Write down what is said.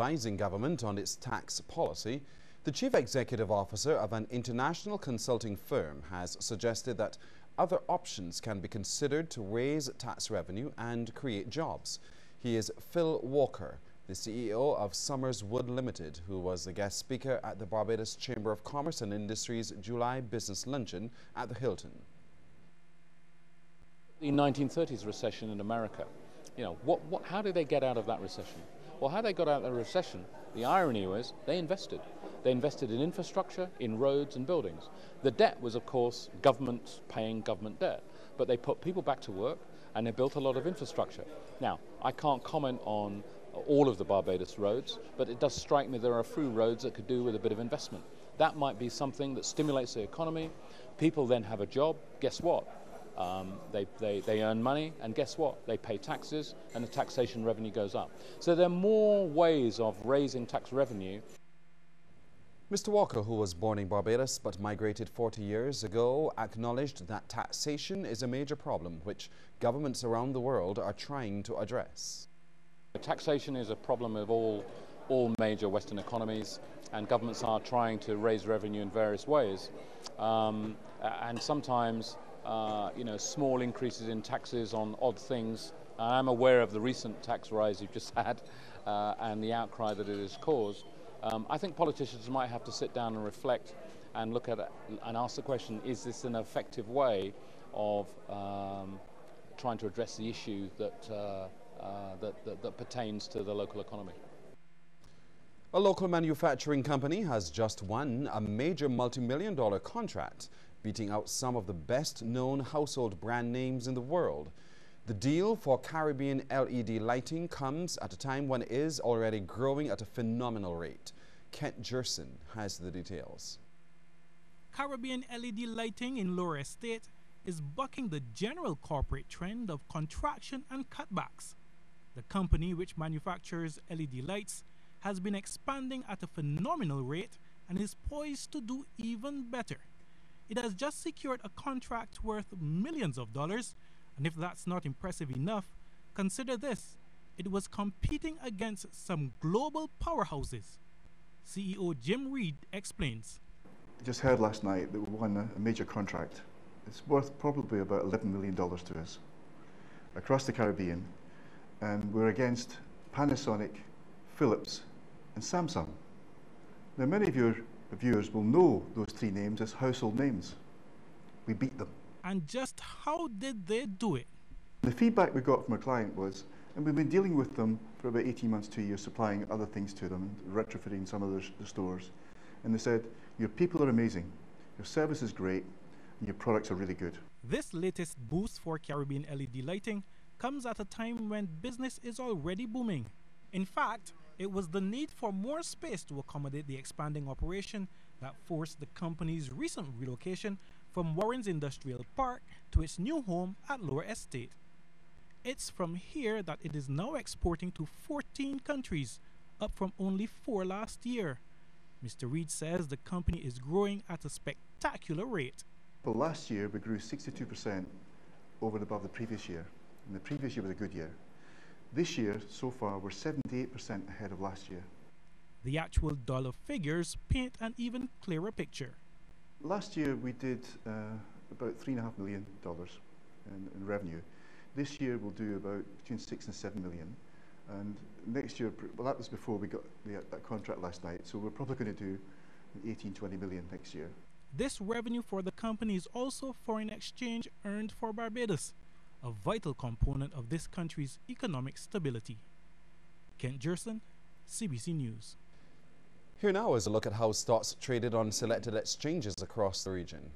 advising government on its tax policy, the chief executive officer of an international consulting firm has suggested that other options can be considered to raise tax revenue and create jobs. He is Phil Walker, the CEO of Summers Wood Limited, who was the guest speaker at the Barbados Chamber of Commerce and Industry's July Business Luncheon at the Hilton. The 1930s recession in America, how did they get out of that recession? Well, how they got out of the recession, the irony was they invested. They invested in infrastructure, in roads and buildings. The debt was, of course, government paying government debt, but they put people back to work and they built a lot of infrastructure. Now, I can't comment on all of the Barbados roads, but it does strike me there are a few roads that could do with a bit of investment. That might be something that stimulates the economy. People then have a job. Guess what? They earn money, and guess what? They pay taxes, and the taxation revenue goes up. So there are more ways of raising tax revenue. Mr. Walker, who was born in Barbados but migrated 40 years ago, acknowledged that taxation is a major problem which governments around the world are trying to address. Taxation is a problem of all major Western economies, and governments are trying to raise revenue in various ways. And sometimes small increases in taxes on odd things. I'm aware of the recent tax rise you've just had and the outcry that it has caused. I think politicians might have to sit down and reflect and look at it and ask the question, is this an effective way of trying to address the issue that pertains to the local economy? A local manufacturing company has just won a major multi-million-dollar contract, beating out some of the best-known household brand names in the world. The deal for Caribbean LED lighting comes at a time when it is already growing at a phenomenal rate. Kent Jerson has the details. Caribbean LED lighting in Lower Estate is bucking the general corporate trend of contraction and cutbacks. The company, which manufactures LED lights, has been expanding at a phenomenal rate and is poised to do even better. It has just secured a contract worth millions of dollars, and if that's not impressive enough, consider this: it was competing against some global powerhouses. CEO Jim Reed explains. I just heard last night that we won a major contract. It's worth probably about $11 million to us across the Caribbean, and we're against Panasonic, Philips and Samsung. Now, many of your viewers will know those three names as household names. We beat them. And just how did they do it? The feedback we got from our client was, and we've been dealing with them for about 18 months, 2 years, supplying other things to them, retrofitting some of the stores, and they said, your people are amazing, your service is great, and your products are really good. This latest boost for Caribbean LED lighting comes at a time when business is already booming. In fact, it was the need for more space to accommodate the expanding operation that forced the company's recent relocation from Warren's Industrial Park to its new home at Lower Estate. It's from here that it is now exporting to 14 countries, up from only 4 last year. Mr. Reed says the company is growing at a spectacular rate. Well, last year we grew 62% over and above the previous year, and the previous year was a good year. This year, so far, we're 78% ahead of last year. The actual dollar figures paint an even clearer picture. Last year we did about $3.5 million in revenue. This year we'll do about between 6 and 7 million. And next year, well, that was before we got that contract last night, so we're probably going to do 18, 20 million next year. This revenue for the company is also foreign exchange earned for Barbados, a vital component of this country's economic stability. Kent Jerson, CBC News. Here now is a look at how stocks traded on selected exchanges across the region.